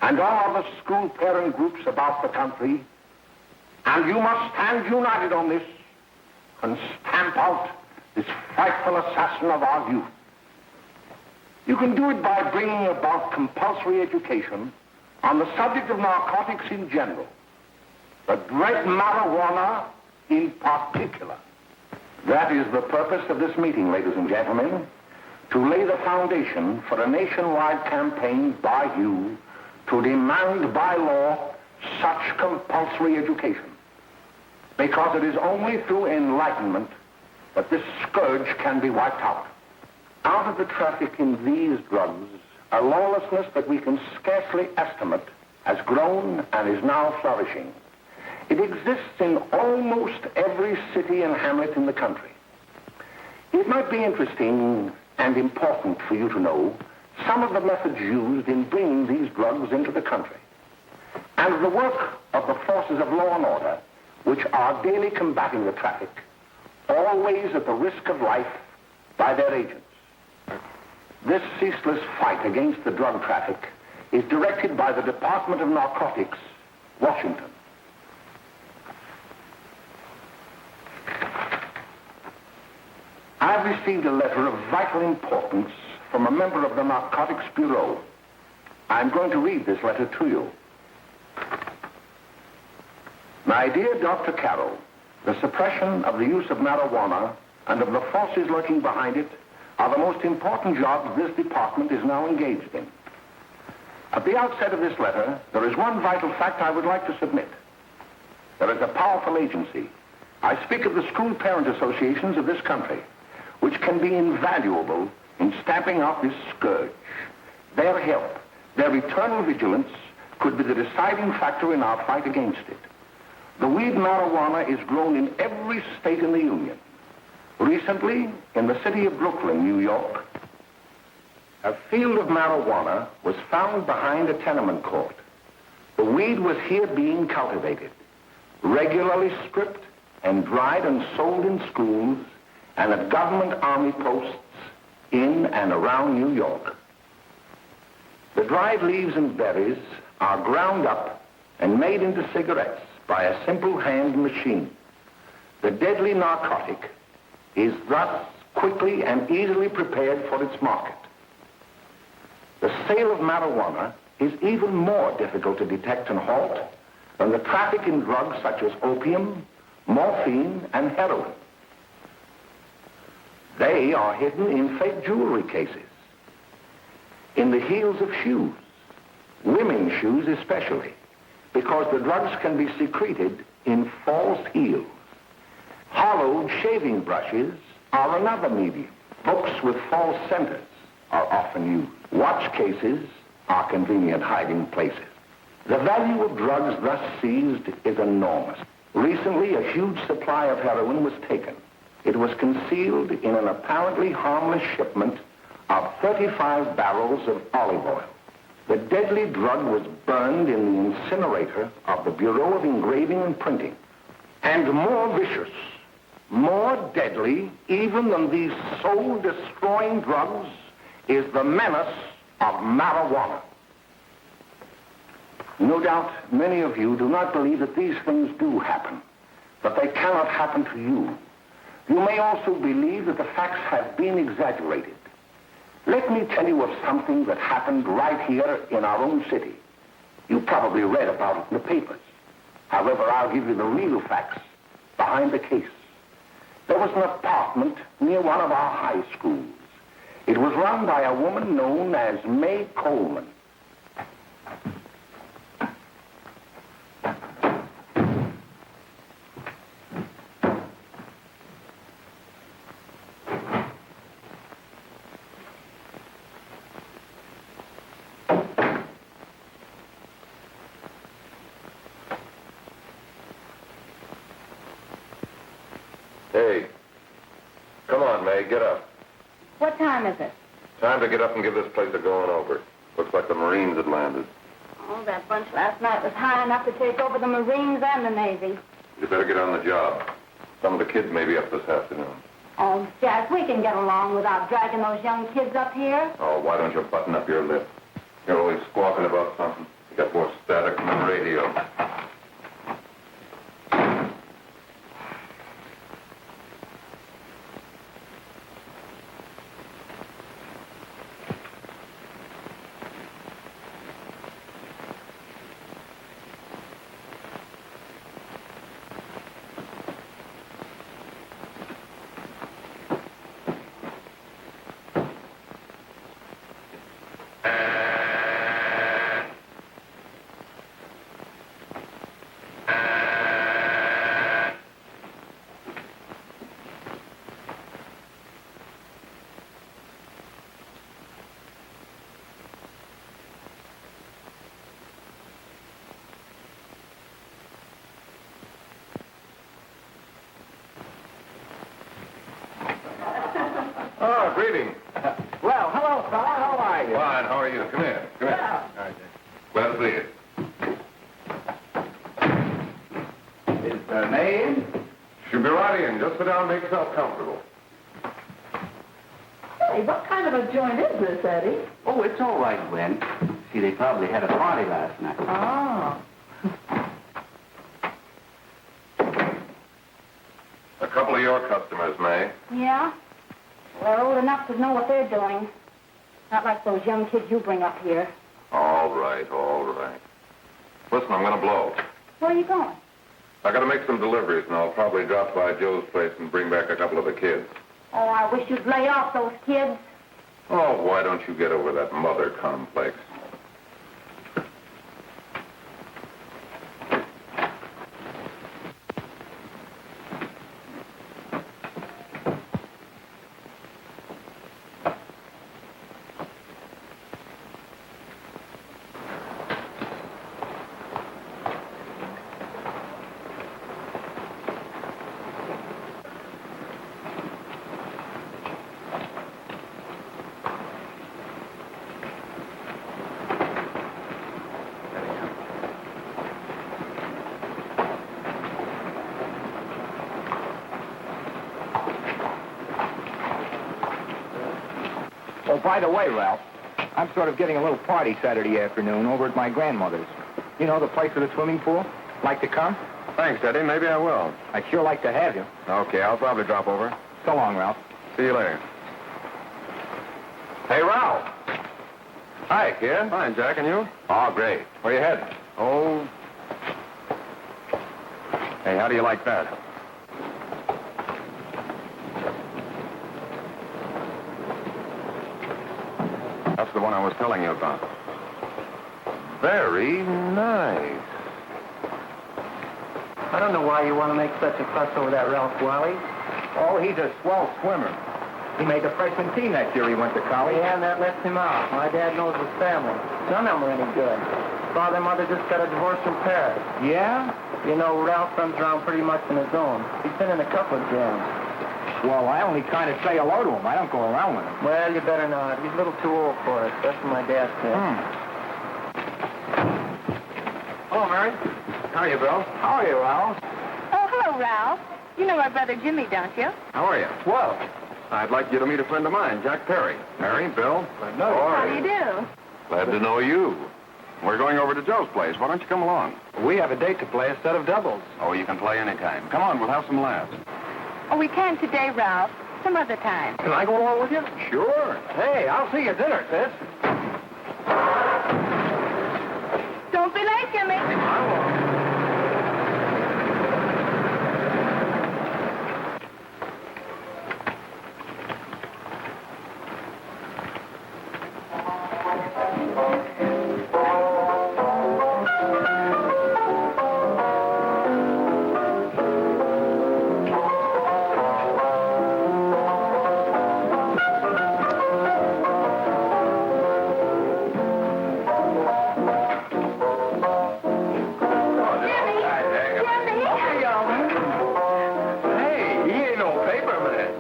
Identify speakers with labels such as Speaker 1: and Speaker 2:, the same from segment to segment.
Speaker 1: and all other school parent groups about the country, and you must stand united on this and stamp out this frightful assassin of our youth. You can do it by bringing about compulsory education on the subject of narcotics in general, the dread marijuana in particular. That is the purpose of this meeting, ladies and gentlemen, to lay the foundation for a nationwide campaign by you to demand by law such compulsory education. Because it is only through enlightenment that this scourge can be wiped out. Out of the traffic in these drugs, a lawlessness that we can scarcely estimate has grown and is now flourishing. It exists in almost every city and hamlet in the country. It might be interesting and important for you to know some of the methods used in bringing these drugs into the country, and the work of the forces of law and order, which are daily combating the traffic, always at the risk of life, by their agents. This ceaseless fight against the drug traffic is directed by the Department of Narcotics, Washington. I've received a letter of vital importance from a member of the Narcotics Bureau. I'm going to read this letter to you. My dear Dr. Carroll, the suppression of the use of marijuana and of the forces lurking behind it are the most important jobs this department is now engaged in. At the outset of this letter, there is one vital fact I would like to submit. There is a powerful agency. I speak of the school parent associations of this country, which can be invaluable in stamping out this scourge. Their help, their eternal vigilance, could be the deciding factor in our fight against it. The weed marijuana is grown in every state in the Union. Recently, in the city of Brooklyn, New York, a field of marijuana was found behind a tenement court. The weed was here being cultivated, regularly stripped and dried and sold in schools and at government army posts in and around New York. The dried leaves and berries are ground up and made into cigarettes by a simple hand machine. The deadly narcotic is thus quickly and easily prepared for its market. The sale of marijuana is even more difficult to detect and halt than the traffic in drugs such as opium, morphine, and heroin. They are hidden in fake jewelry cases, in the heels of shoes, women's shoes especially, because the drugs can be secreted in false heels. Hollowed shaving brushes are another medium. Books with false centers are often used. Watch cases are convenient hiding places. The value of drugs thus seized is enormous. Recently, a huge supply of heroin was taken. It was concealed in an apparently harmless shipment of 35 barrels of olive oil. The deadly drug was burned in the incinerator of the Bureau of Engraving and Printing. And more vicious, more deadly, even than these soul-destroying drugs, is the menace of marijuana. No doubt many of you do not believe that these things do happen, but they cannot happen to you. You may also believe that the facts have been exaggerated. Let me tell you of something that happened right here in our own city. You probably read about it in the papers. However, I'll give you the real facts behind the case. There was an apartment near one of our high schools. It was run by a woman known as May Coleman.
Speaker 2: Hey, come on, May, get up.
Speaker 3: What time is it?
Speaker 2: Time to get up and give this place a going over. Looks like the Marines had landed.
Speaker 3: Oh, that bunch last night was high enough to take over the Marines and the Navy.
Speaker 2: You better get on the job. Some of the kids may be up this afternoon.
Speaker 3: Oh, Jack, we can get along without dragging those young kids up here.
Speaker 2: Oh, why don't you button up your lip? You're always squawking about something. You got more static than the radio. Oh, greetings.
Speaker 1: Well, hello, fella. How are you?
Speaker 2: Fine, how are you? Come here. Come here.
Speaker 1: Yeah.
Speaker 2: All right, glad to see you.
Speaker 1: Is the name?
Speaker 2: Should be right in. Just sit down and make yourself comfortable.
Speaker 4: Hey, what kind of a joint is this, Eddie?
Speaker 5: Oh, it's all right, Gwen. See, they probably had a party last night.
Speaker 4: Oh.
Speaker 2: A couple of your customers, May.
Speaker 3: Yeah? They're old enough to know what they're doing. Not like those young kids you bring up here.
Speaker 2: All right, all right. Listen, I'm going to blow.
Speaker 3: Where are you going?
Speaker 2: I got to make some deliveries, and I'll probably drop by Joe's place and bring back a couple of the kids.
Speaker 3: Oh, I wish you'd lay off those kids.
Speaker 2: Oh, why don't you get over that mother complex?
Speaker 1: Oh, by the way, Ralph, I'm sort of getting a little party Saturday afternoon over at my grandmother's. You know, the place with the swimming pool? Like to come?
Speaker 2: Thanks, Eddie. Maybe I will.
Speaker 1: I'd sure like to have you.
Speaker 2: Okay, I'll probably drop over.
Speaker 1: So long, Ralph.
Speaker 2: See you later. Hey, Ralph. Hi, kid. Fine, Jack, and you? Oh, great. Where you heading? Oh. Hey, how do you like that? That's the one I was telling you about. Very nice.
Speaker 6: I don't know why you want to make such a fuss over that Ralph Wally.
Speaker 1: Oh, he's a swell swimmer. He made the freshman team that year he went to college.
Speaker 6: Yeah, and that lets him out. My dad knows his family. None of them are any good. Father and mother just got a divorce from Paris.
Speaker 1: Yeah?
Speaker 6: You know, Ralph runs around pretty much on his own. He's been in a couple of jams.
Speaker 1: Well, I only kind of say hello to him. I don't go around with him.
Speaker 6: Well, you better not. He's a little too old for it. That's what my dad said.
Speaker 2: Hello, Mary. How are you, Bill?
Speaker 1: How are you, Ralph?
Speaker 3: Oh, hello, Ralph. You know my brother Jimmy, don't you?
Speaker 2: How are you?
Speaker 1: Swell.
Speaker 2: I'd like you to meet a friend of mine, Jack Perry. Mary, Bill.
Speaker 3: How do you do?
Speaker 2: Glad to know you. We're going over to Joe's place. Why don't you come along?
Speaker 1: We have a date to play, a set of doubles.
Speaker 2: Oh, you can play anytime. Come on, we'll have some laughs.
Speaker 3: Oh, we can today, Ralph. Some other time.
Speaker 1: Can I go along with you?
Speaker 2: Sure.
Speaker 1: Hey, I'll see you at dinner, sis.
Speaker 3: Don't be late, Jimmy.
Speaker 1: I won't.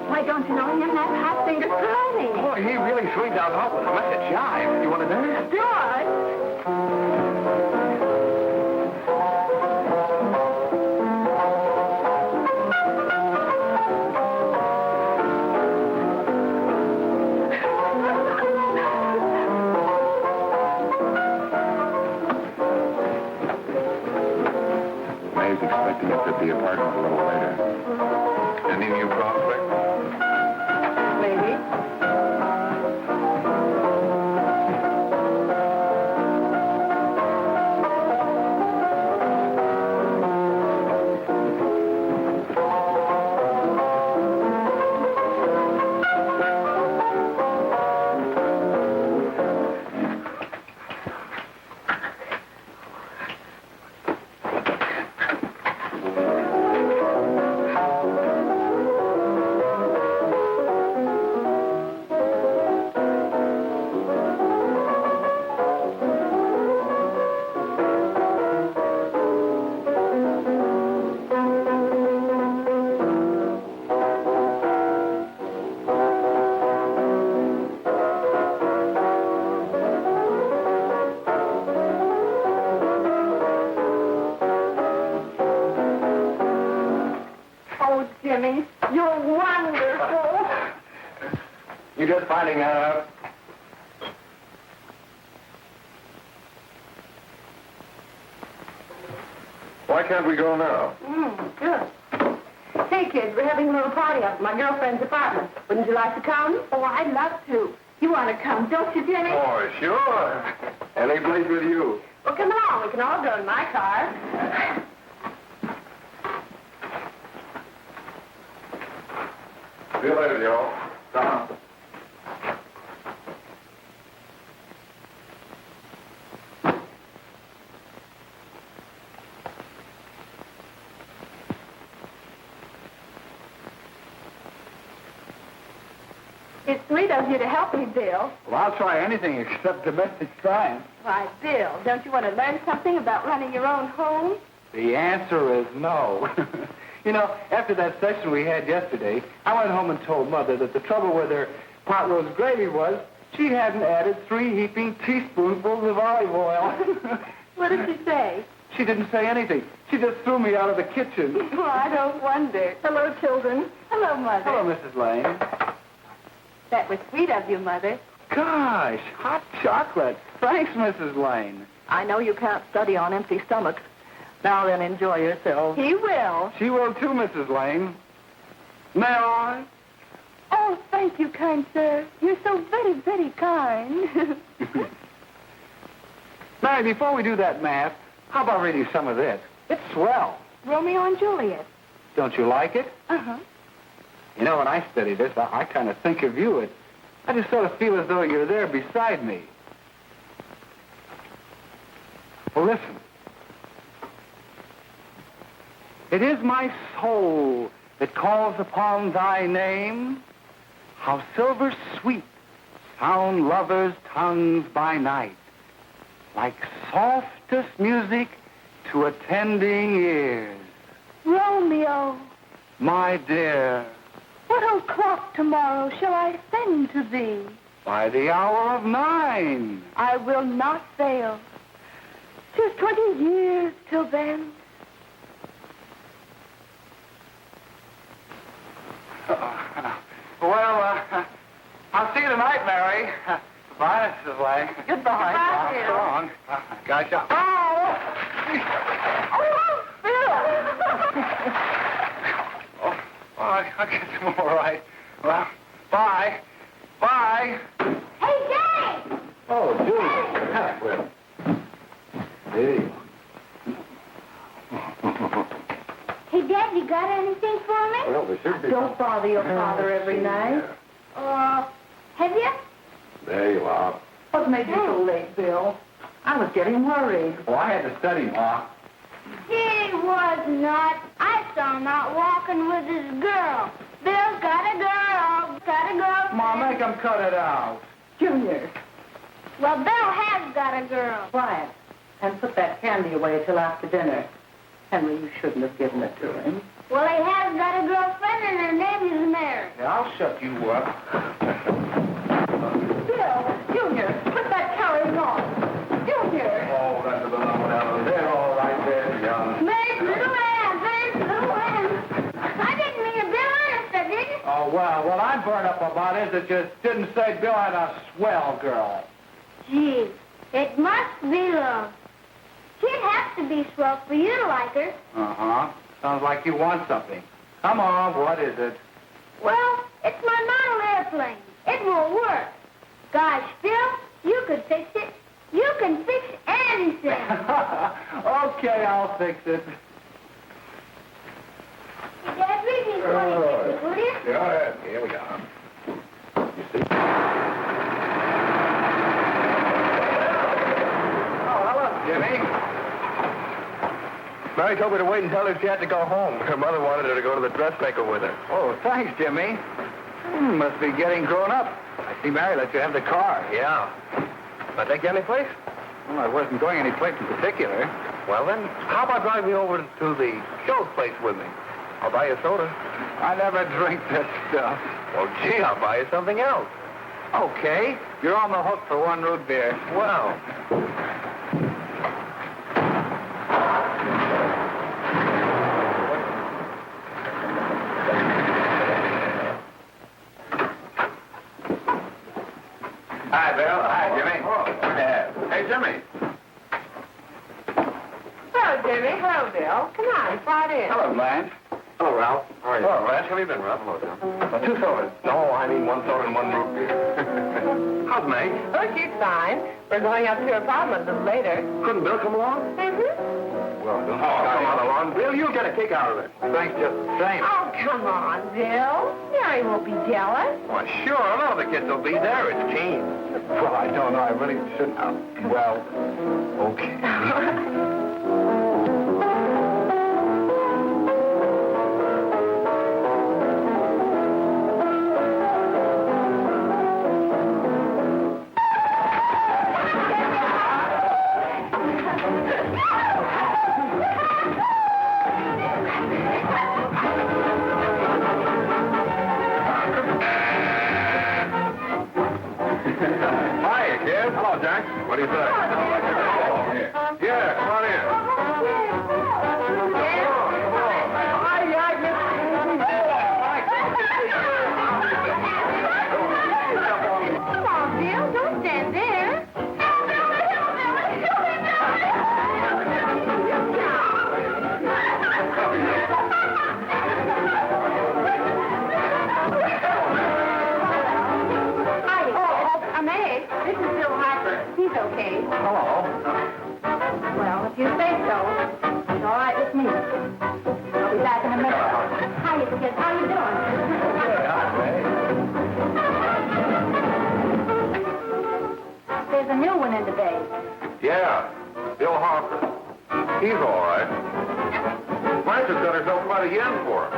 Speaker 3: Why, don't you know him? That hot finger's Tony.
Speaker 1: Boy, he really swings out hot with a mess of jive. You want to dance?
Speaker 3: George.
Speaker 2: to the apartment a little later. Any new prospects?
Speaker 4: Maybe. Jimmy, you're wonderful.
Speaker 2: You just finding that out? Why can't we go now?
Speaker 3: Good. Hey, kids, we're having a little party up at my girlfriend's apartment. Wouldn't you like to come?
Speaker 4: Oh, I'd love to. You want to come, don't you, Jimmy?
Speaker 2: Oh, sure. Any place with you.
Speaker 3: Well, come along. We can all go in my car.
Speaker 2: See you later, Joe. Tom.
Speaker 4: It's sweet of you to help me, Bill.
Speaker 6: Well, I'll try anything except domestic crime.
Speaker 4: Why, Bill, don't you want to learn something about running your own home?
Speaker 6: The answer is no. You know, after that session we had yesterday, I went home and told Mother that the trouble with her pot roast gravy was she hadn't added 3 heaping teaspoonfuls of olive oil.
Speaker 4: What did she say?
Speaker 6: She didn't say anything. She just threw me out of the kitchen.
Speaker 4: Well, I don't wonder. Hello, children. Hello, Mother.
Speaker 6: Hello, Mrs. Lane.
Speaker 4: That was sweet of you, Mother.
Speaker 6: Gosh, hot chocolate. Thanks, Mrs. Lane.
Speaker 4: I know you can't study on empty stomachs. Now then, enjoy yourself. He will.
Speaker 6: She will too, Mrs. Lane. May I?
Speaker 4: Oh, thank you, kind sir. You're so very, very kind.
Speaker 6: Mary, before we do that math, how about reading some of this? It's swell.
Speaker 4: Romeo and Juliet.
Speaker 6: Don't you like it?
Speaker 4: Uh-huh.
Speaker 6: You know, when I study this, I kind of think of you. I just sort of feel as though you're there beside me. Well, listen. It is my soul that calls upon thy name. How silver sweet sound lovers' tongues by night, like softest music to attending ears.
Speaker 4: Romeo,
Speaker 6: My dear,
Speaker 4: what o'clock tomorrow shall I send to thee?
Speaker 6: by the hour of 9.
Speaker 4: I will not fail. 'Tis 20 years till then.
Speaker 6: I'll see you tonight, Mary. Goodbye, Mrs. Lane.
Speaker 4: Goodbye.
Speaker 3: Goodbye,
Speaker 6: So long. Gosh, I guess I'm all right. Well, bye. Bye.
Speaker 3: Hey, Jay!
Speaker 2: Oh, Julie. Hey.
Speaker 3: Hey, Dad, you got anything for me?
Speaker 2: Well, there should be.
Speaker 4: Don't bother your father every night.
Speaker 3: Have you?
Speaker 2: There you are.
Speaker 4: What made you so late, Bill? I was getting worried.
Speaker 6: Well, I had to study, Ma.
Speaker 3: He was not. I saw him out walking with his girl. Bill's got a girl. Got a girl.
Speaker 6: Ma, make him cut it out.
Speaker 4: Junior,
Speaker 3: Well, Bill has got a girl.
Speaker 4: quiet. And put that candy away till after dinner. Henry, you shouldn't have given it to him.
Speaker 3: Well, he has got a girlfriend, and her name is Mary.
Speaker 6: Yeah, I'll shut you up.
Speaker 4: Bill, Junior, put that carrying on. Junior!
Speaker 2: Oh, that's the number down there. All right there, young.
Speaker 3: Mary's little Ann. Mary's little Ann. I didn't mean to Bill honest, I didn't.
Speaker 6: Oh, well, what I'm burned up about is that you didn't say Bill had a swell girl.
Speaker 3: Gee, it must be love. She'd have to be swell for you to like her.
Speaker 6: Uh-huh. Sounds like you want something. Come on, what is it?
Speaker 3: Well, it's my model airplane. It will work. Gosh, Bill, you could fix it. You can fix anything.
Speaker 6: Okay, I'll fix it.
Speaker 3: Dad, read me 26, will you?
Speaker 2: Yeah, here we are. You see?
Speaker 6: Oh, hello, Jimmy.
Speaker 2: Mary told me to wait and tell her she had to go home. Her mother wanted her to go to the dressmaker with her.
Speaker 6: Oh, thanks, Jimmy. Must be getting grown up. I see Mary let you have the car.
Speaker 2: Yeah. Can I take you any place?
Speaker 6: Well, I wasn't going any place in particular.
Speaker 2: Well, then, how about driving me over to the show place with me? I'll buy you a soda.
Speaker 6: I never drink that stuff.
Speaker 2: Well, gee, I'll buy you something else.
Speaker 6: Okay. You're on the hook for one root beer.
Speaker 2: Well.
Speaker 6: Hi, Bill. Hi, Jimmy.
Speaker 2: Oh, good to have. Hey, Jimmy.
Speaker 4: Hello, Jimmy. Hello, Bill. Come on, slide in.
Speaker 6: Hello, Blanche.
Speaker 2: Hello, Ralph. How are you?
Speaker 6: Hello,
Speaker 2: Ralph. How have you been, Ralph? Hello, John.
Speaker 6: 2 sodas.
Speaker 2: No, I mean one soda and one root beer. How's May?
Speaker 4: Oh, she's fine. We're going up to her apartment a little later.
Speaker 2: Couldn't Bill come along?
Speaker 4: Mm-hmm.
Speaker 6: Well, don't
Speaker 2: Come on along, Bill. You'll get a kick out of it.
Speaker 6: Thanks just the same.
Speaker 3: Oh, come on, Bill. Mary won't be jealous.
Speaker 2: Why, sure. None of the kids will be there. It's Gene.
Speaker 6: Well, I don't know. I really shouldn't. Well, okay.
Speaker 2: Hiya, kid. Hello, Jack. What do you say? Yeah, come on in.
Speaker 3: Come on, Bill. Don't stand there. This is Bill Harper. He's okay.
Speaker 6: Hello.
Speaker 3: Well, if you say so, it's all right with me. I'll be back in a minute. Hiya, kids. How you doing? There's a new one in the bay.
Speaker 2: Yeah, Bill Harper. He's all right. Blanche's got herself quite a yen for him.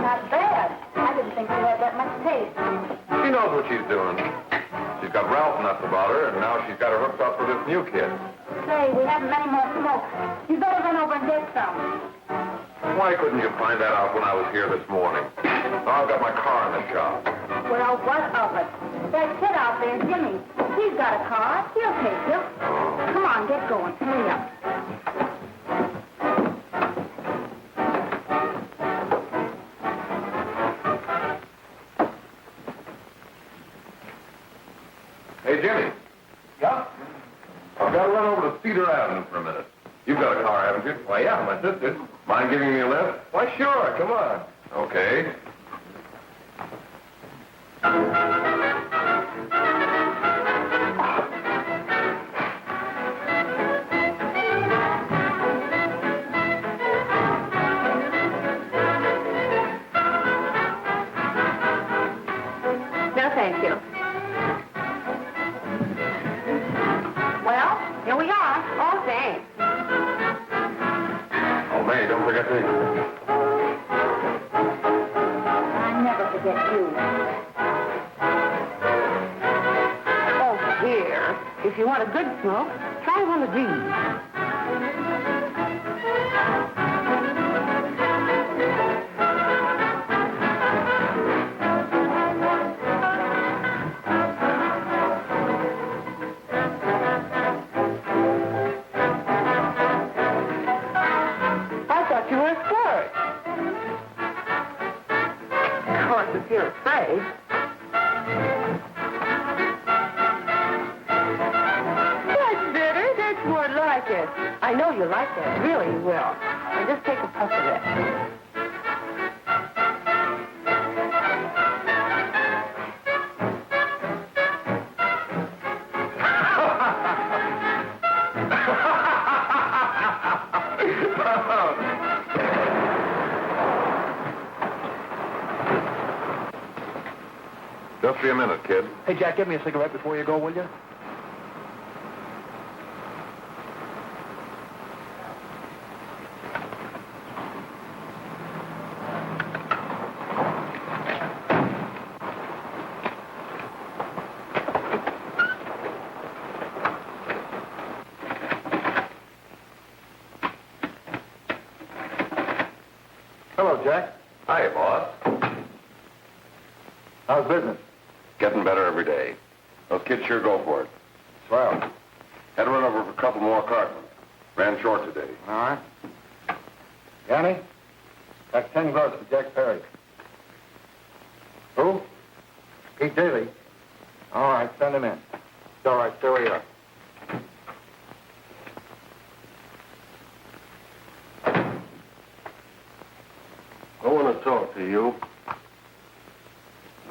Speaker 3: Not bad. I didn't think she had that much taste.
Speaker 2: She knows what she's doing. She's got Ralph nuts about her, and now she's got her hooked up for this new kid.
Speaker 3: Say, we haven't many more smoke. You better run over and get some.
Speaker 2: Why couldn't you find that out when I was here this morning? Now I've got my car in the shop.
Speaker 3: Well, what of it? That kid out there, Jimmy, he's got a car. He'll take you. Come on, get going. Hurry up.
Speaker 2: Hey, Jimmy.
Speaker 6: Yeah?
Speaker 2: I've got to run over to Cedar Avenue for a minute. You've got a car, haven't you? Why, yeah, my sister. Mind giving me a lift? Why, sure. Come on. Okay.
Speaker 4: No, thank you. Well, here we are. Oh, thanks.
Speaker 2: Oh, May, don't forget to...
Speaker 3: I never forget you.
Speaker 4: Oh, here. If you want a good smoke, try one of these. You were a flirt. Of course, if you're afraid. That's better. That's more like it. I know you like that. Really, you will. And just take a puff of that.
Speaker 2: Just be a minute, kid.
Speaker 6: Hey, Jack, give me a cigarette before you go, will you? Hello, Jack.
Speaker 2: Hi, boss.
Speaker 6: How's business?
Speaker 2: Getting better every day. Those kids sure go for it.
Speaker 6: Swell.
Speaker 2: Had to run over for a couple more cartons. Ran short today.
Speaker 6: All right. Yanni, that's 10 gross for Jack Perry. Who? Pete Daly. All right, send him in. It's all right, stay where you are.
Speaker 2: I want to talk to you.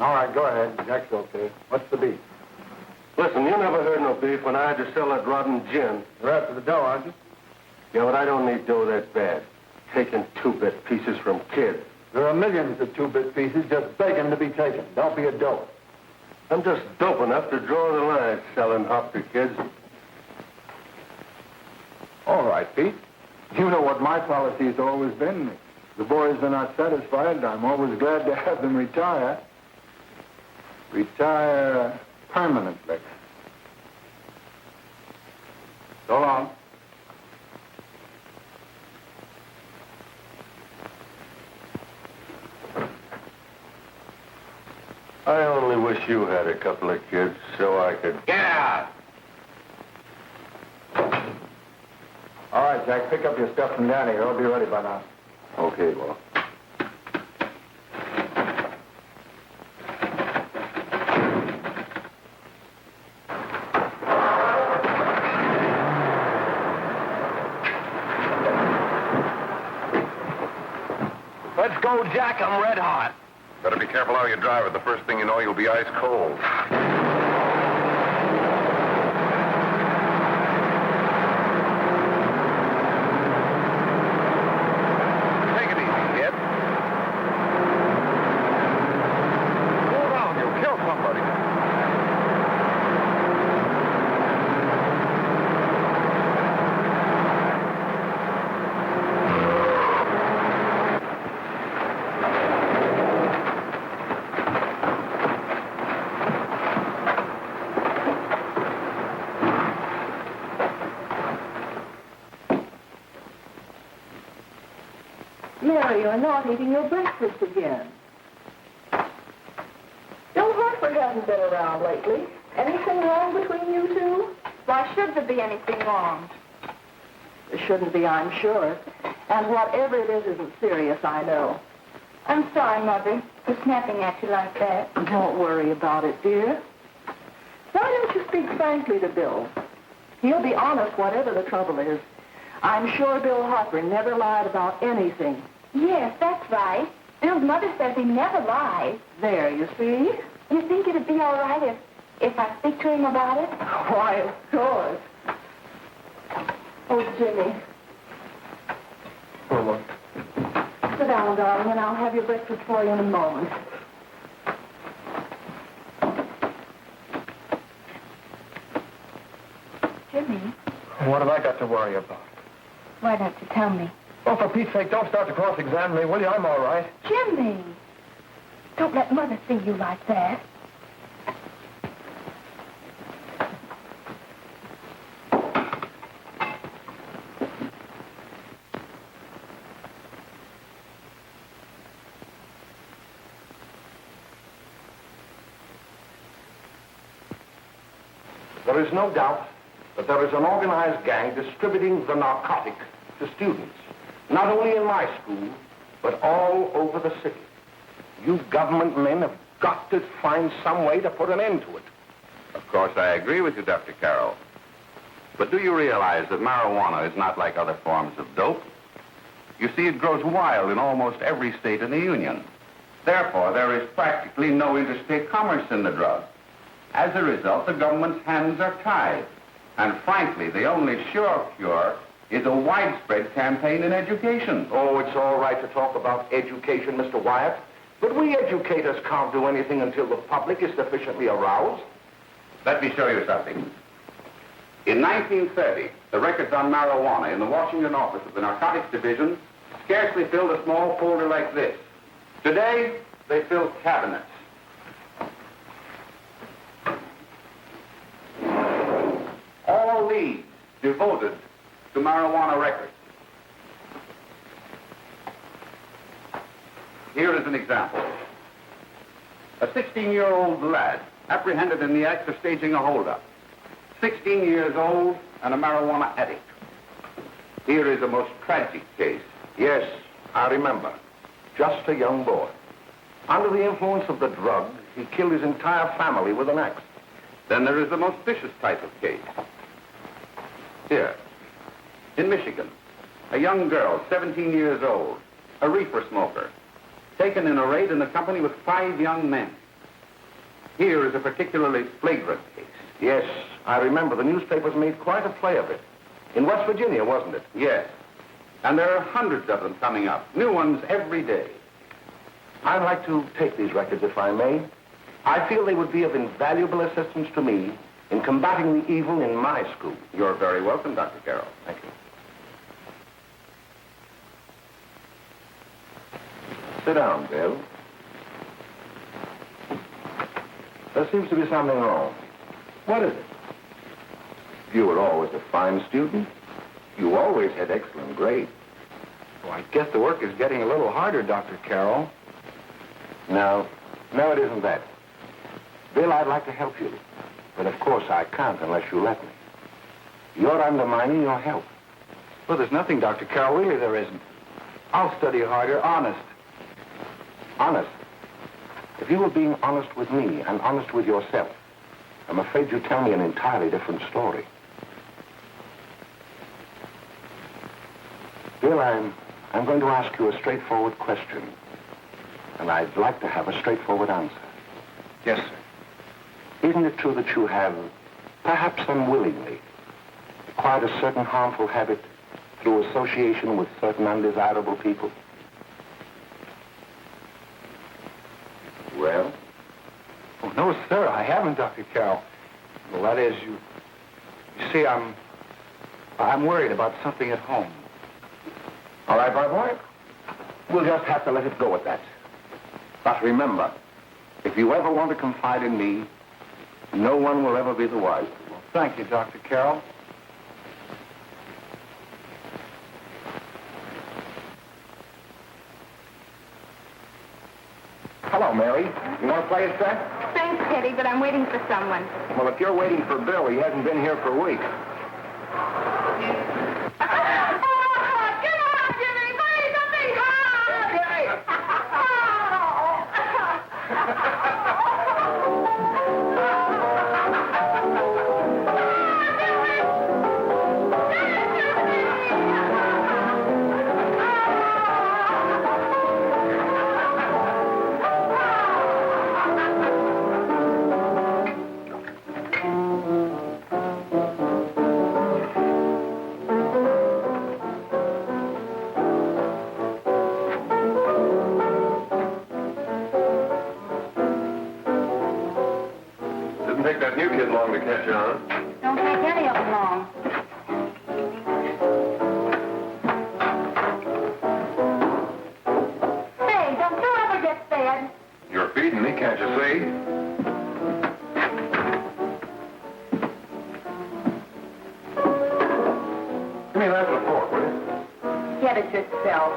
Speaker 6: All right, go ahead. Jack's okay. What's the beef?
Speaker 2: Listen, you never heard no beef when I had to sell that rotten gin.
Speaker 6: You're after the dough, aren't you?
Speaker 2: Yeah, but I don't need dough that bad. Taking two-bit pieces from kids.
Speaker 6: There are millions of two-bit pieces just begging to be taken. Don't be a dope.
Speaker 2: I'm just dope enough to draw the line selling hop to kids.
Speaker 6: All right, Pete. You know what my policy has always been. If the boys are not satisfied, I'm always glad to have them retire. Retire permanently. So long.
Speaker 2: I only wish you had a couple of kids so I could...
Speaker 5: Get out!
Speaker 6: All right, Jack, pick up your stuff from Danny. It'll be ready by now.
Speaker 2: Okay, boss.
Speaker 6: Let's go, Jack. I'm red hot.
Speaker 2: Better be careful how you drive it. The first thing you know, you'll be ice cold. Take it easy, kid. Slow down, you'll kill somebody.
Speaker 4: Mary, you're not eating your breakfast again. Bill Hartford hasn't been around lately. Anything wrong between you two?
Speaker 3: Why should there be anything wrong?
Speaker 4: There shouldn't be, I'm sure. And whatever it is isn't serious, I know.
Speaker 3: I'm sorry, Mother, for snapping at you like that.
Speaker 4: Don't worry about it, dear. Why don't you speak frankly to Bill? He'll be honest whatever the trouble is. I'm sure Bill Hartford never lied about anything.
Speaker 3: Yes, that's right. Bill's mother says he never lies.
Speaker 4: There, you see?
Speaker 3: You think it'd be all right if I speak to him about it?
Speaker 4: Why, of course. Oh, Jimmy.
Speaker 6: For what?
Speaker 4: Sit down, darling, and I'll have your breakfast for you in a moment.
Speaker 3: Jimmy,
Speaker 6: What have I got to worry about?
Speaker 3: why don't you tell me?
Speaker 6: Oh, for Pete's sake, don't start to cross-examine me, will you? I'm all right.
Speaker 3: Jimmy! Don't let Mother see you like that.
Speaker 1: There is no doubt that there is an organized gang distributing the narcotic to students, not only in my school, but all over the city. You government men have got to find some way to put an end to it.
Speaker 5: Of course, I agree with you, Dr. Carroll. But do you realize that marijuana is not like other forms of dope?
Speaker 7: You see, it grows wild in almost every state in the Union. Therefore, there is practically no interstate commerce in the drug. As a result, the government's hands are tied. And frankly, the only sure cure is a widespread campaign in education.
Speaker 1: Oh, it's all right to talk about education, Mr. Wyatt. But we educators can't do anything until the public is sufficiently aroused.
Speaker 7: Let me show you something. In 1930, the records on marijuana in the Washington office of the Narcotics Division scarcely filled a small folder like this. Today, they fill cabinets. All these devoted to marijuana records. Here is an example. A 16-year-old lad apprehended in the act of staging a holdup. 16 years old and a marijuana addict. Here is a most tragic case.
Speaker 1: Yes, I remember. Just a young boy. Under the influence of the drug, he killed his entire family with an axe.
Speaker 7: Then there is the most vicious type of case. Here, in Michigan, a young girl, 17 years old, a reefer smoker, taken in a raid in the company with 5 young men. Here is a particularly flagrant case.
Speaker 1: Yes, I remember. The newspapers made quite a play of it. In West Virginia, wasn't it?
Speaker 7: Yes. And there are hundreds of them coming up, new ones every day.
Speaker 1: I'd like to take these records, if I may. I feel they would be of invaluable assistance to me in combating the evil in my school.
Speaker 7: You're very welcome, Dr. Carroll.
Speaker 1: Thank you. Sit down, Bill. There seems to be something wrong.
Speaker 6: What is it?
Speaker 1: You were always a fine student. You always had excellent grades.
Speaker 6: Well, I guess the work is getting a little harder, Dr. Carroll.
Speaker 1: No, it isn't that. Bill, I'd like to help you. But of course I can't unless you let me. You're undermining your health.
Speaker 6: Well, there's nothing, Dr. Carroll. Really, there isn't. I'll study harder, honest.
Speaker 1: Honest? If you were being honest with me and honest with yourself, I'm afraid you'd tell me an entirely different story. Bill, I'm going to ask you a straightforward question. And I'd like to have a straightforward answer.
Speaker 6: Yes, sir.
Speaker 1: Isn't it true that you have, perhaps unwillingly, acquired a certain harmful habit through association with certain undesirable people? Well?
Speaker 6: Oh, no, sir, I haven't, Dr. Carroll. Well, that is, you see, I'm worried about something at home.
Speaker 1: All right, my boy. We'll just have to let it go at that. But remember, if you ever want to confide in me, no one will ever be the wiser.
Speaker 6: Well, thank you, Dr. Carroll.
Speaker 1: Hello, Mary. You want to play a set?
Speaker 3: Thanks, Teddy, but I'm waiting for someone.
Speaker 1: Well, if you're waiting for Bill, he hasn't been here for weeks.
Speaker 2: Didn't take that new kid long to catch on.
Speaker 3: Don't take any of them long. Say, don't you ever get fed?
Speaker 2: You're feeding me, can't you see? Give me that with a fork, will you?
Speaker 3: Get it yourself.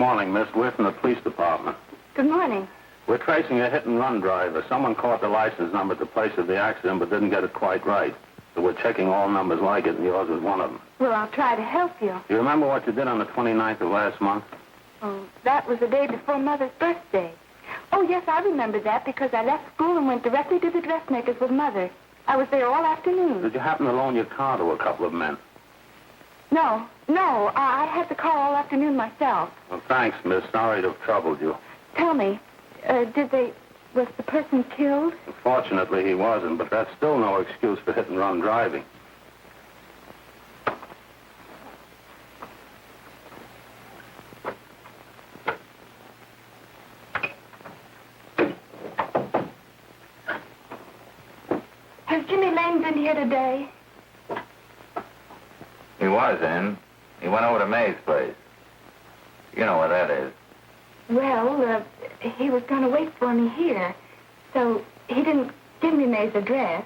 Speaker 8: morning, miss. We're from the police department.
Speaker 3: Good morning.
Speaker 8: We're tracing a hit-and-run driver. Someone caught the license number at the place of the accident but didn't get it quite right. So we're checking all numbers like it, and yours was one of them.
Speaker 3: Well, I'll try to help you.
Speaker 8: Do you remember what you did on the 29th of last month?
Speaker 3: Oh, that was the day before Mother's birthday. Oh, yes, I remember that because I left school and went directly to the dressmaker's with Mother. I was there all afternoon.
Speaker 8: Did you happen to loan your car to a couple of men?
Speaker 3: No, I had the car all afternoon myself.
Speaker 8: Well, thanks, miss. Sorry to have troubled you.
Speaker 3: Tell me, was the person killed?
Speaker 8: Fortunately, he wasn't, but that's still no excuse for hit-and-run driving.
Speaker 3: Has Jimmy Lane been here today?
Speaker 7: He was in. He went over to May's place. You know where that is.
Speaker 3: Well, he was going to wait for me here, so he didn't give me May's address.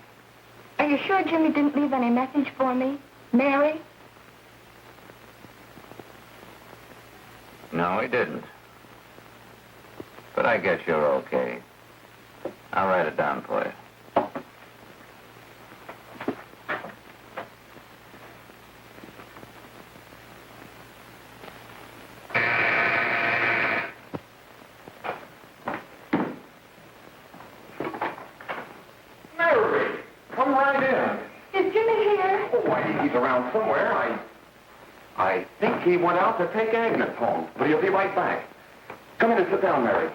Speaker 3: Are you sure Jimmy didn't leave any message for me? Mary?
Speaker 7: No, he didn't. But I guess you're okay. I'll write it down for you.
Speaker 2: Come right in.
Speaker 3: Is Jimmy here?
Speaker 2: Oh, he's around somewhere. I think he went out to take Agnes home, but he'll be right back. Come in and sit down, Mary.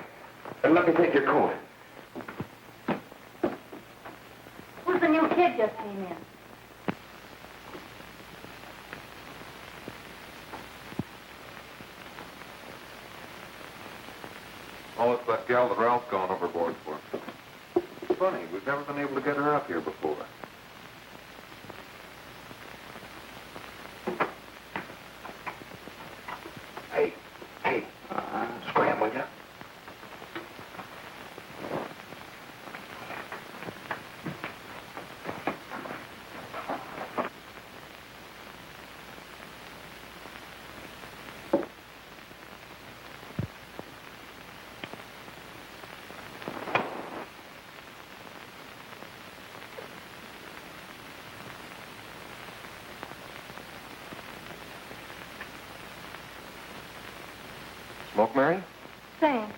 Speaker 2: And let me take your coat.
Speaker 3: Who's the new kid just came in?
Speaker 2: Oh, it's that gal that Ralph's gone overboard for. Funny, we've never been able to get her up here before. Hey, scram, will ya? Smoke, Mary?
Speaker 3: Thanks.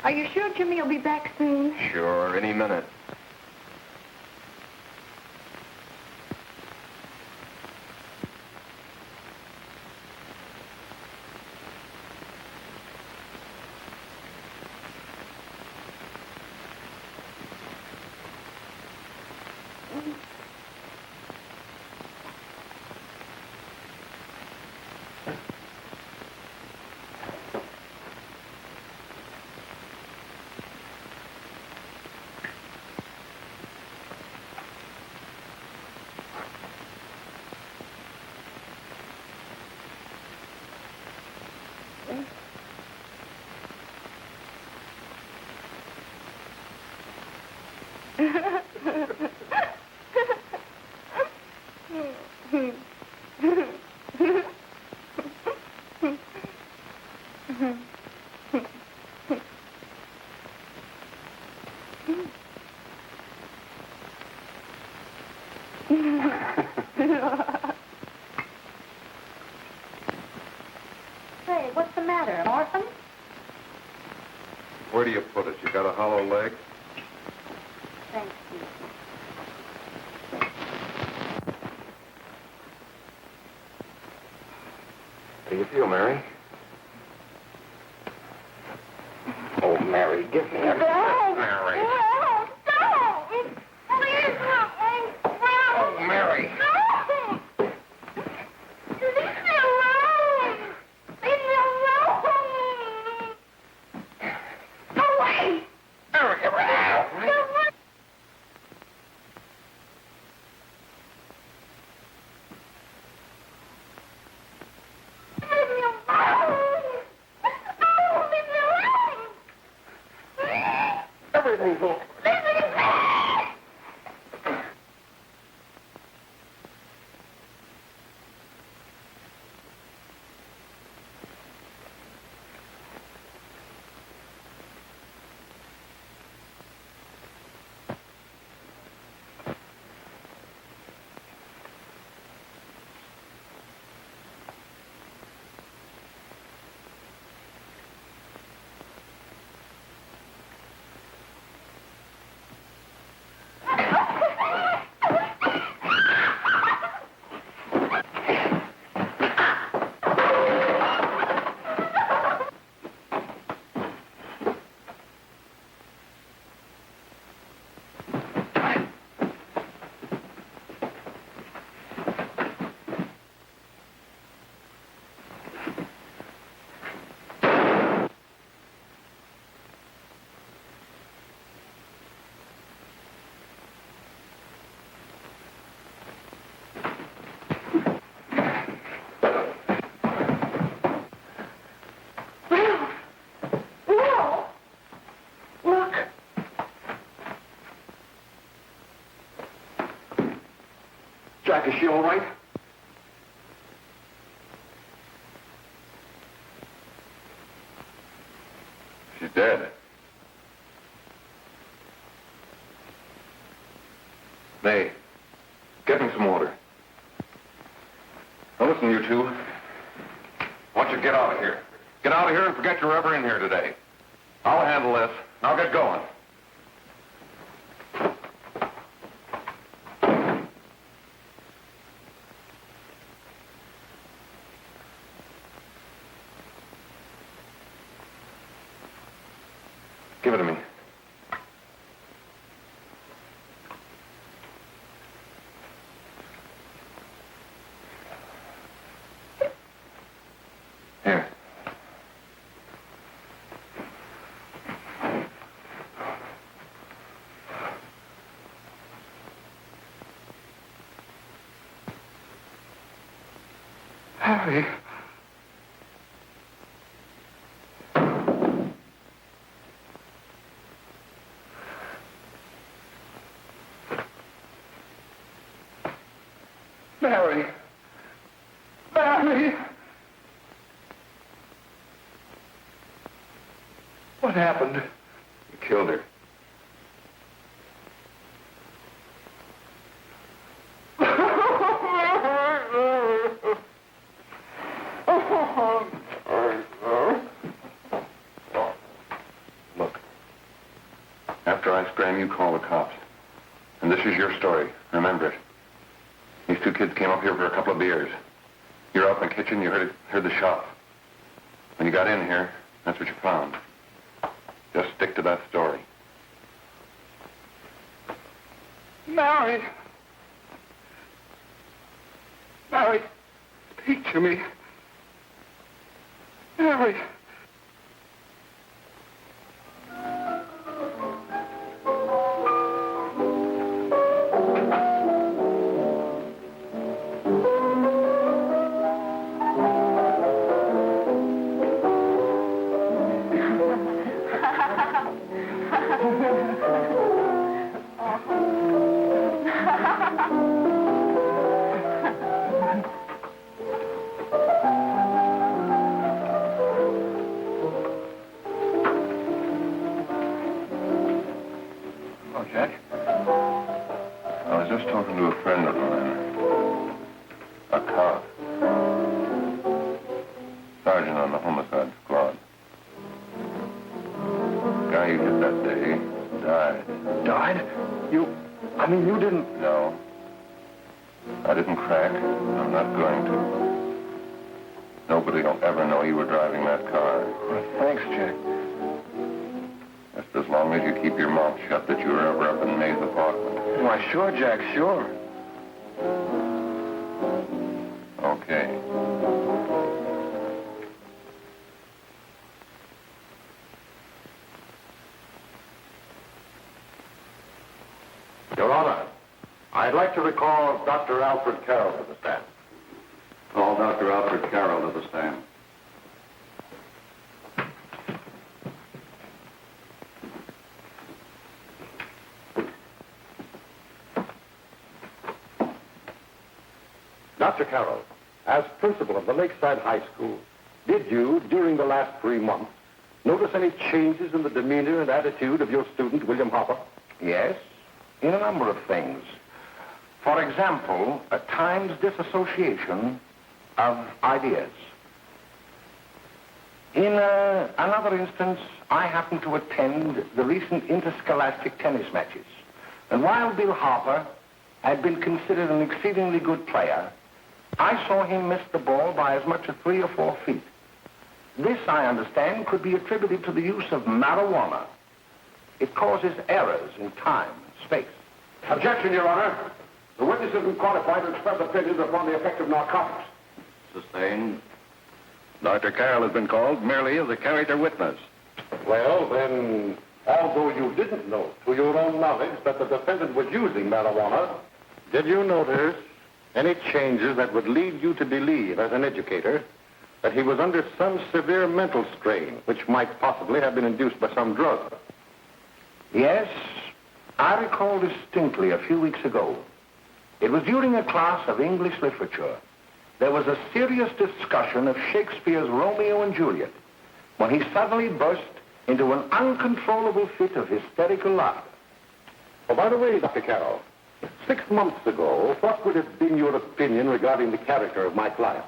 Speaker 3: Are you sure Jimmy will be back soon?
Speaker 2: Sure, any minute.
Speaker 3: Say, what's the matter? An orphan?
Speaker 2: Where do you put it? You got a hollow leg?
Speaker 3: Thank you.
Speaker 2: How do you feel, Mary? Oh, Mary, give me a... Mary.
Speaker 3: No, don't! Please,
Speaker 2: Oh, Mary.
Speaker 3: Leave me alone! Leave me alone! Go away!
Speaker 2: Mary, get rid of it.
Speaker 3: Go away! Leave me alone! Oh, leave me alone!
Speaker 2: Everything's all...
Speaker 3: Leave me alone!
Speaker 2: Jack, is she all right? She's dead. May, get me some water. Now listen, you two. I want you to get out of here. Get out of here and forget you're ever in here today. I'll handle this. Now get going. Give it to me. Here. Harry. Mary. Mary. What happened? You killed her. Look, after I scram, you call the cops. And this is your story. Remember it. These two kids came up here for a couple of beers. You're out in the kitchen, you heard the shot. When you got in here, that's what you found. Just stick to that story. Mary! Mary, speak to me. Mary!
Speaker 1: Sure, Jack, sure.
Speaker 2: Okay.
Speaker 1: Your Honor, I'd like to recall Dr. Alfred Carroll to the stand.
Speaker 2: Call Dr. Alfred Carroll to the stand.
Speaker 1: Dr. Carroll, as principal of the Lakeside High School, did you, during the last 3 months, notice any changes in the demeanor and attitude of your student, William Hopper? Yes, in a number of things. For example, at times disassociation of ideas. In another instance, I happened to attend the recent interscholastic tennis matches. And while Bill Hopper had been considered an exceedingly good player, I saw him miss the ball by as much as 3 or 4 feet. This, I understand, could be attributed to the use of marijuana. It causes errors in time and space.
Speaker 2: Objection, Your Honor. The witness isn't qualified to express opinions upon the effect of narcotics.
Speaker 1: Sustained. Dr. Carroll has been called merely as a character witness.
Speaker 2: Well, then, although you didn't know to your own knowledge that the defendant was using marijuana,
Speaker 1: did you notice any changes that would lead you to believe, as an educator, that he was under some severe mental strain, which might possibly have been induced by some drug? Yes, I recall distinctly a few weeks ago. It was during a class of English literature. There was a serious discussion of Shakespeare's Romeo and Juliet when he suddenly burst into an uncontrollable fit of hysterical laughter.
Speaker 9: Oh, by the way, Dr. Carroll, 6 months ago, what would have been your opinion regarding the character of my client?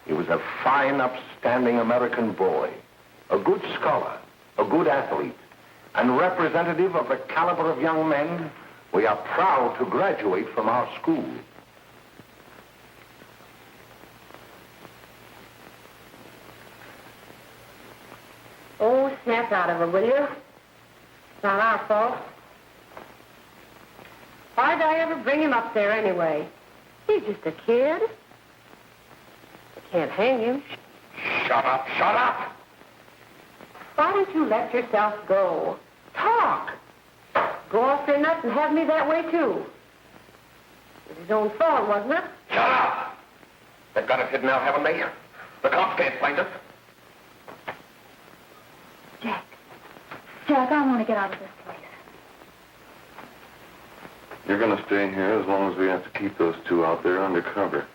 Speaker 1: He was a fine, upstanding American boy, a good scholar, a good athlete, and representative of the caliber of young men we are proud to graduate from our school.
Speaker 10: Oh, snap out of it, will you? It's not our fault. Why'd I ever bring him up there anyway? He's just a kid. I can't hang him.
Speaker 1: Shut up, shut up!
Speaker 10: Why don't you let yourself go? Talk. Go off your nuts and have me that way, too. It was his own fault, wasn't it?
Speaker 1: Shut up! They've got us hidden now, haven't they? The cops can't find us.
Speaker 3: Jack, I want to get out of this place.
Speaker 2: You're going to stay here as long as we have to keep those two out there undercover.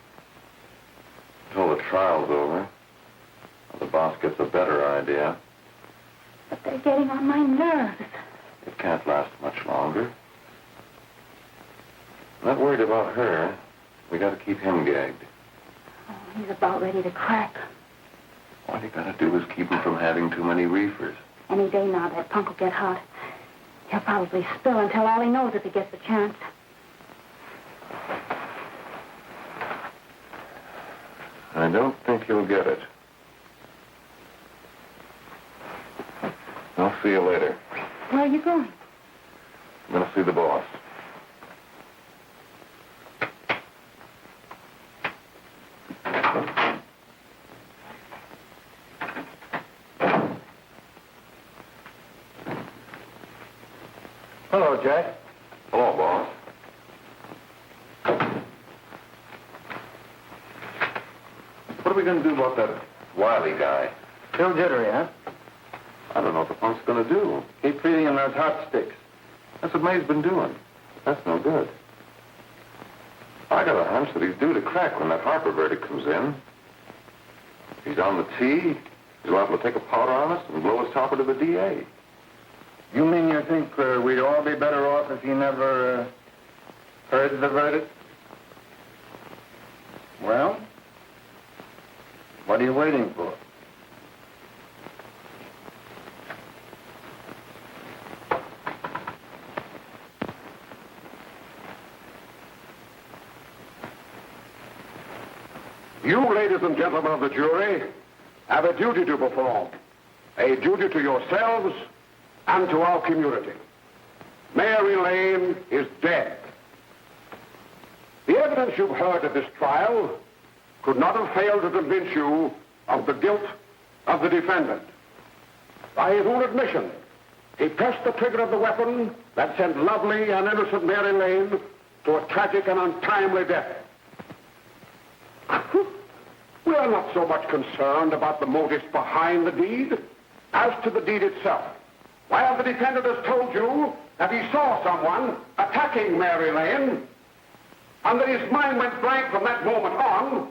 Speaker 2: Until the trial's over. The boss gets a better idea.
Speaker 3: But they're getting on my nerves.
Speaker 2: It can't last much longer. I'm not worried about her. We got to keep him gagged.
Speaker 3: Oh, he's about ready to crack.
Speaker 2: All you got to do is keep him from having too many reefers.
Speaker 3: Any day now, that punk will get hot. He'll probably spill and tell all he knows if he gets the chance.
Speaker 2: I don't think he'll get it. I'll see you later.
Speaker 3: Where are you going?
Speaker 2: I'm going to see the boss.
Speaker 1: Hello, Jack.
Speaker 2: Hello, boss. What are we going to do about that Wiley guy?
Speaker 1: Still jittery, huh?
Speaker 2: I don't know what the punk's going to do.
Speaker 1: Keep feeding him those hot sticks.
Speaker 2: That's what May's been doing. That's no good. I got a hunch that he's due to crack when that Harper verdict comes in. He's on the tee. He's liable to take a powder on us and blow his topper to the DA.
Speaker 1: You mean you think we'd all be better off if he never heard the verdict? Well, what are you waiting for?
Speaker 9: You, ladies and gentlemen of the jury, have a duty to perform. A duty to yourselves and to our community. Mary Lane is dead. The evidence you've heard at this trial could not have failed to convince you of the guilt of the defendant. By his own admission, he pressed the trigger of the weapon that sent lovely and innocent Mary Lane to a tragic and untimely death. We are not so much concerned about the motives behind the deed as to the deed itself. While the defendant has told you that he saw someone attacking Mary Lane, and that his mind went blank from that moment on,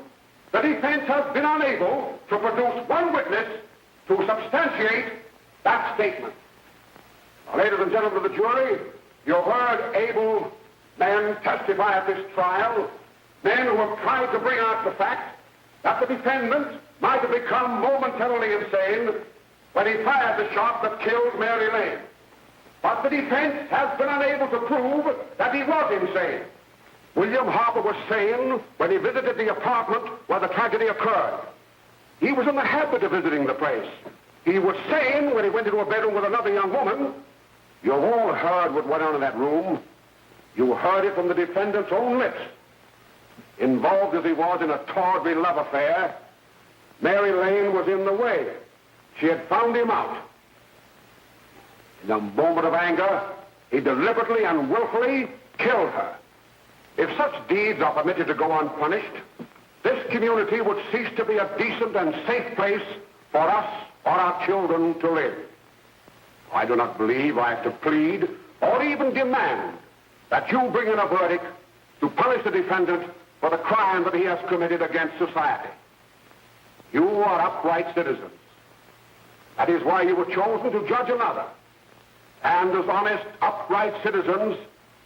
Speaker 9: the defense has been unable to produce one witness to substantiate that statement. Now, ladies and gentlemen of the jury, you've heard able men testify at this trial, men who have tried to bring out the fact that the defendant might have become momentarily insane when he fired the shot that killed Mary Lane. But the defense has been unable to prove that he was insane. William Harper was sane when he visited the apartment where the tragedy occurred. He was in the habit of visiting the place. He was sane when he went into a bedroom with another young woman. You've all heard what went on in that room. You heard it from the defendant's own lips. Involved as he was in a tawdry love affair, Mary Lane was in the way. She had found him out. In a moment of anger, he deliberately and willfully killed her. If such deeds are permitted to go unpunished, this community would cease to be a decent and safe place for us or our children to live. I do not believe I have to plead or even demand that you bring in a verdict to punish the defendant for the crime that he has committed against society. You are upright citizens. That is why you were chosen to judge another. And as honest, upright citizens,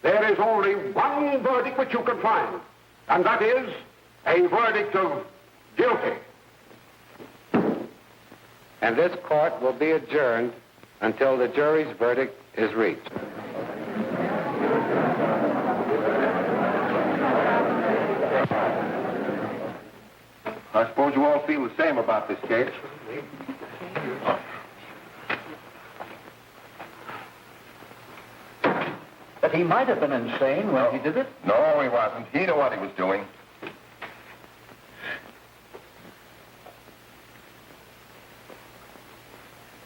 Speaker 9: there is only one verdict which you can find, and that is a verdict of guilty.
Speaker 7: And this court will be adjourned until the jury's verdict is reached.
Speaker 2: I suppose you all feel the same about this case.
Speaker 5: But he might have been insane when he did it.
Speaker 2: No, he wasn't. He knew what he was doing.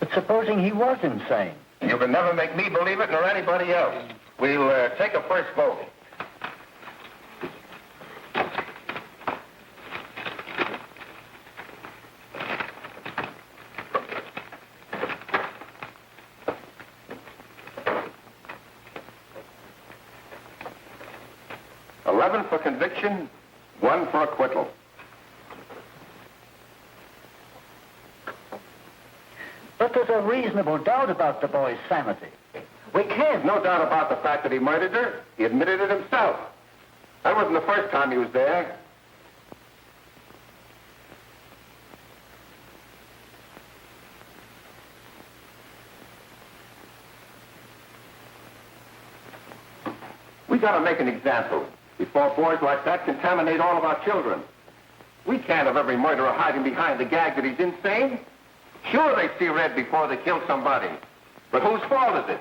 Speaker 5: But supposing he was insane?
Speaker 2: You can never make me believe it nor anybody else. We'll take a first vote. For conviction, 1 for acquittal.
Speaker 5: But there's a reasonable doubt about the boy's sanity.
Speaker 2: We can't. No doubt about the fact that he murdered her. He admitted it himself. That wasn't the first time he was there. We gotta make an example before boys like that contaminate all of our children. We can't have every murderer hiding behind the gag that he's insane. Sure, they see red before they kill somebody. But whose fault is it?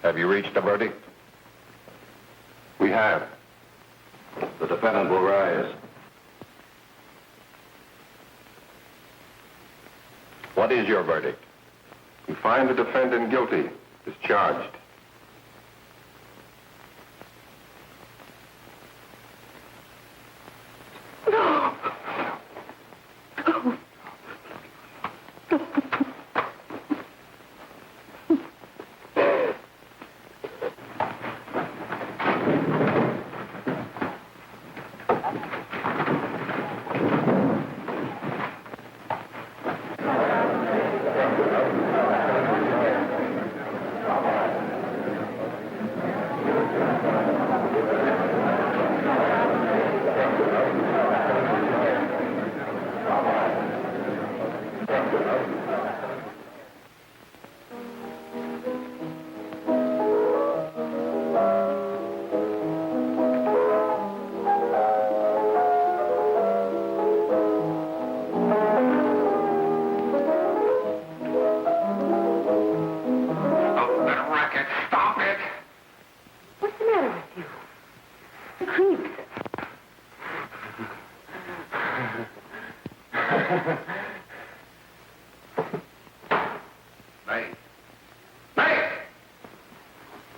Speaker 2: Have you reached a verdict? We have. The defendant will rise. What is your verdict? We find the defendant guilty, discharged.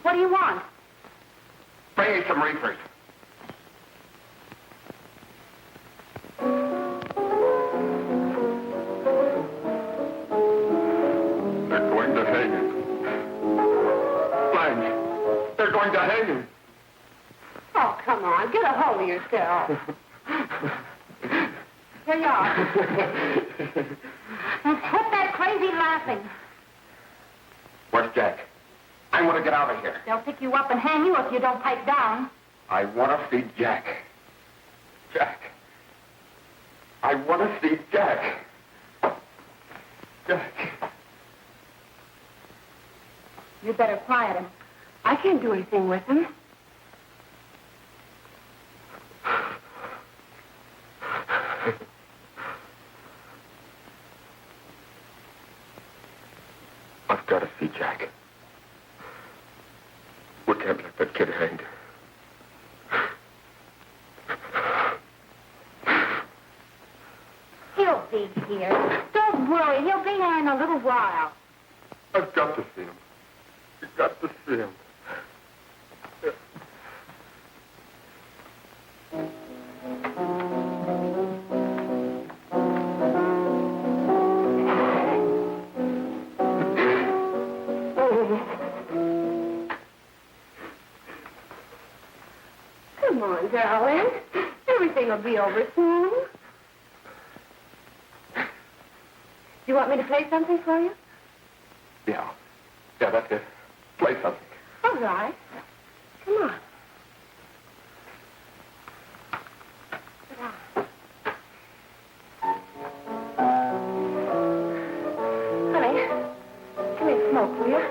Speaker 10: What do you want?
Speaker 2: Bring me some reefers. They're going to hang him. Blanche, they're going to hang him.
Speaker 10: Oh, come on. Get a hold of yourself. Here you are. And quit that crazy laughing.
Speaker 2: Where's Jack? I want to get out of here.
Speaker 10: They'll pick you up and hang you if you don't pipe down.
Speaker 2: I want to see Jack. Jack. I want to see Jack. Jack.
Speaker 10: You better quiet him. I can't do anything with him.
Speaker 9: got to see Jack. We can't let that kid hang.
Speaker 3: He'll be here. Don't worry. He'll be here in a little while.
Speaker 9: I've got to see him. You've got to see him.
Speaker 10: Come on, darling. Everything will be over soon. Do you want me to play something for you?
Speaker 9: Yeah, that's it. Play something.
Speaker 10: All right. Come on. Sit down. Honey, give me a smoke, will you?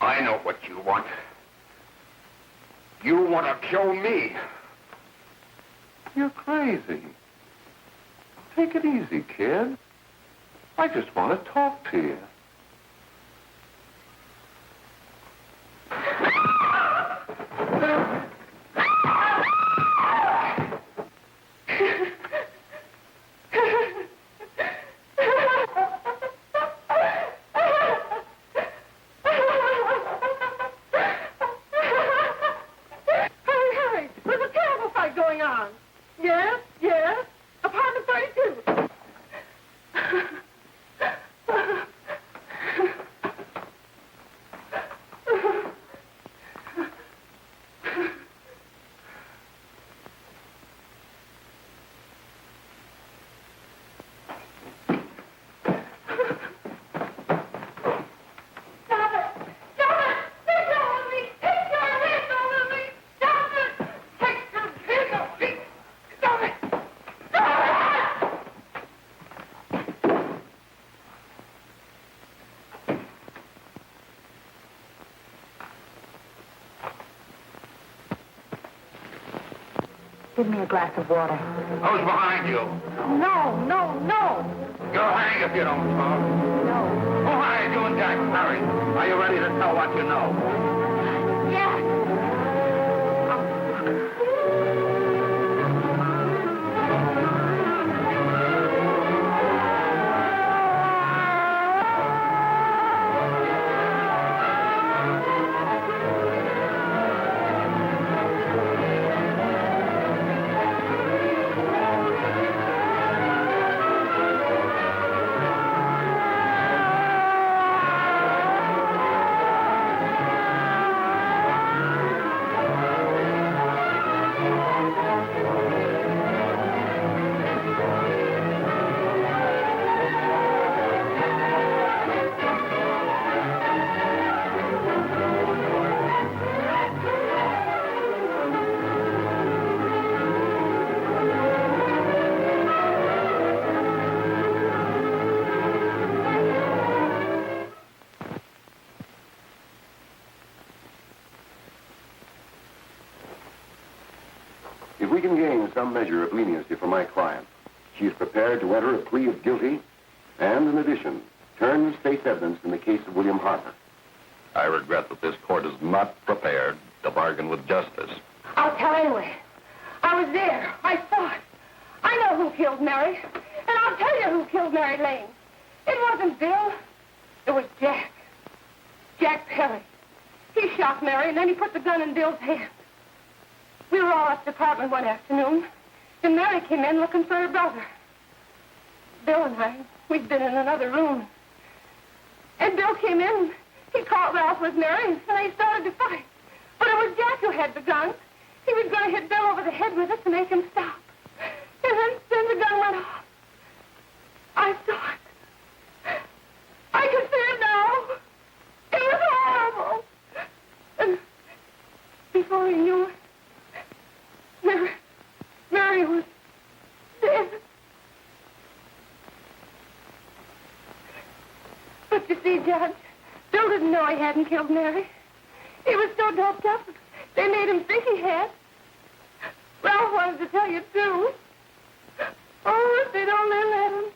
Speaker 9: I know what you want. You want to kill me.
Speaker 2: You're crazy. Take it easy, kid. I just want to talk to you.
Speaker 3: Give me a glass of water.
Speaker 9: Who's behind you?
Speaker 3: No, no, no.
Speaker 9: You'll hang if you don't talk.
Speaker 3: No.
Speaker 9: Who hired you and Jack? Hurry. Are you ready to tell what you know?
Speaker 3: Yes.
Speaker 11: can gain some measure of leniency for my client. She is prepared to enter a plea of guilty and, in addition, turn the state's evidence in the case of William Harper.
Speaker 12: I regret that this court is not prepared to bargain with justice.
Speaker 10: I'll tell anyway. I was there. I saw it. I know who killed Mary. And I'll tell you who killed Mary Lane. It wasn't Bill. It was Jack. Jack Perry. He shot Mary, and then he put the gun in Bill's hand. We were all at the apartment one afternoon, and Mary came in looking for her brother. Bill and I, we'd been in another room. And Bill came in, he caught Ralph with Mary, and they started to fight. But it was Jack who had the gun. He was going to hit Bill over the head with it to make him stop. And then the gun went off. I saw it. I can see it now. It was horrible. And before he knew it, Mary was dead. But you see, Judge, Bill didn't know he hadn't killed Mary. He was so doped up, they made him think he had. Ralph wanted to tell you, too. Oh, if they'd only let him.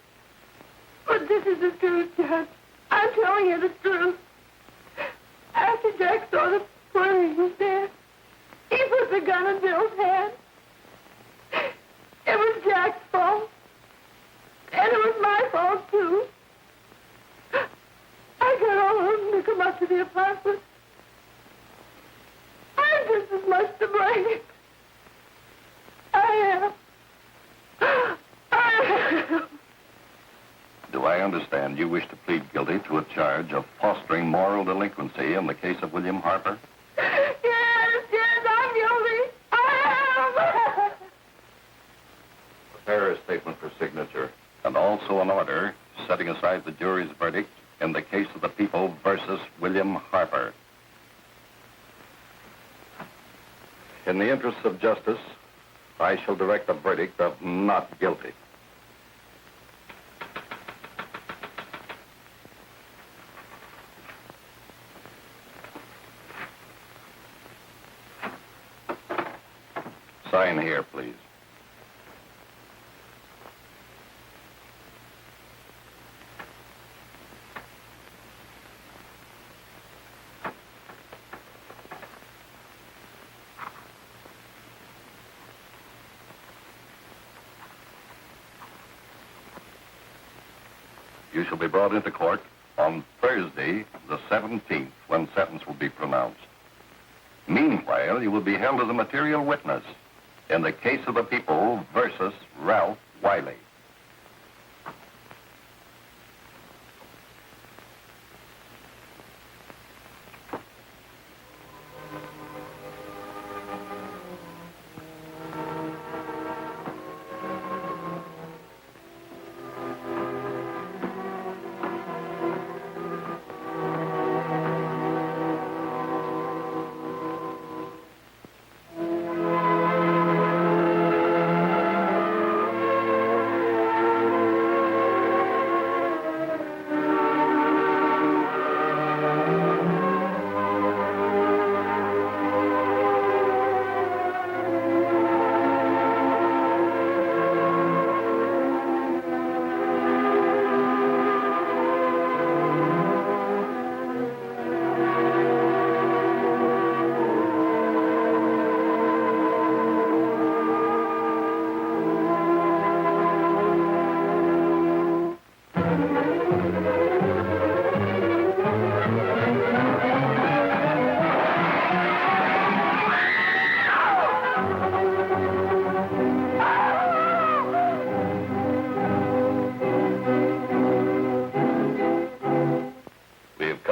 Speaker 10: But this is the truth, Judge. I'm telling you the truth. After Jack saw the poor he was dead, he put the gun in Bill's hand. It was Jack's fault. And it was my fault, too. I got all of them to come up to the apartment. I'm just as much to blame. I am.
Speaker 12: Do I understand you wish to plead guilty to a charge of fostering moral delinquency in the case of William Harper?
Speaker 10: Yes, I'm guilty. I am.
Speaker 12: Prepare a statement for signature, and also an order setting aside the jury's verdict in the case of the people versus William Harper. In the interests of justice, I shall direct a verdict of not guilty. Sign here, please. You shall be brought into court on Thursday, the 17th, when sentence will be pronounced. Meanwhile, you will be held as a material witness in the case of the people versus Ralph Wiley.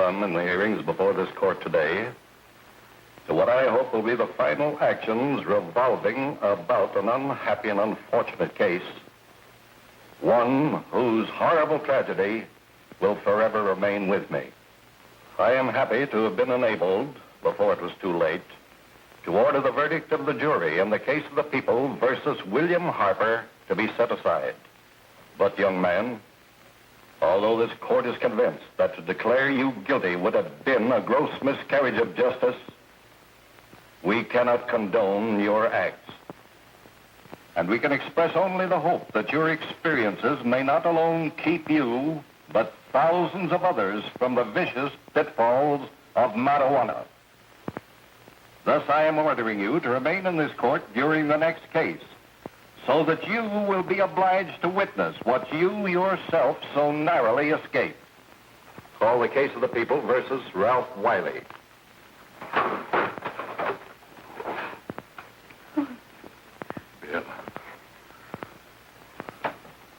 Speaker 12: In the hearings before this court today to what I hope will be the final actions revolving about an unhappy and unfortunate case, one whose horrible tragedy will forever remain with me. I am happy to have been enabled, before it was too late, to order the verdict of the jury in the case of the people versus William Harper to be set aside. But, young man, although this court is convinced that to declare you guilty would have been a gross miscarriage of justice, we cannot condone your acts. And we can express only the hope that your experiences may not alone keep you, but thousands of others from the vicious pitfalls of marijuana. Thus, I am ordering you to remain in this court during the next case, so that you will be obliged to witness what you yourself so narrowly escaped. Call the case of the people versus Ralph Wiley.
Speaker 9: Bill.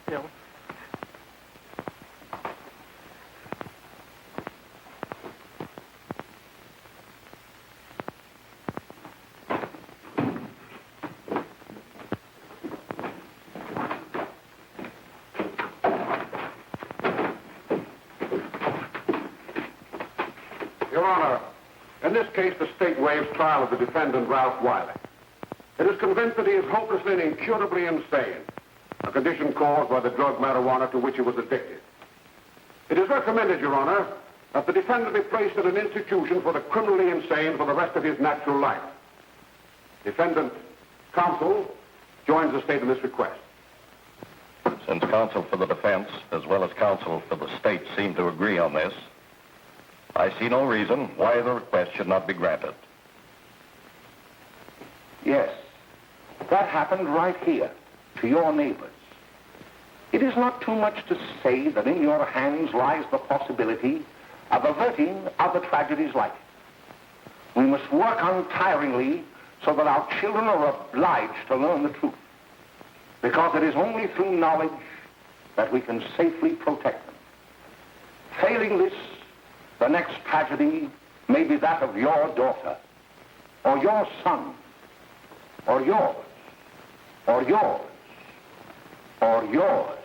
Speaker 4: Bill.
Speaker 9: Your Honor, in this case, the state waives trial of the defendant, Ralph Wiley. It is convinced that he is hopelessly and incurably insane, a condition caused by the drug marijuana to which he was addicted. It is recommended, Your Honor, that the defendant be placed in an institution for the criminally insane for the rest of his natural life. Defendant counsel joins the state in this request.
Speaker 12: Since counsel for the defense, as well as counsel for the state, seem to agree on this, I see no reason why the request should not be granted.
Speaker 1: Yes, that happened right here, to your neighbors. It is not too much to say that in your hands lies the possibility of averting other tragedies like it. We must work untiringly so that our children are obliged to learn the truth, because it is only through knowledge that we can safely protect them. Failing this, the next tragedy may be that of your daughter, or your son, or yours, or yours, or yours.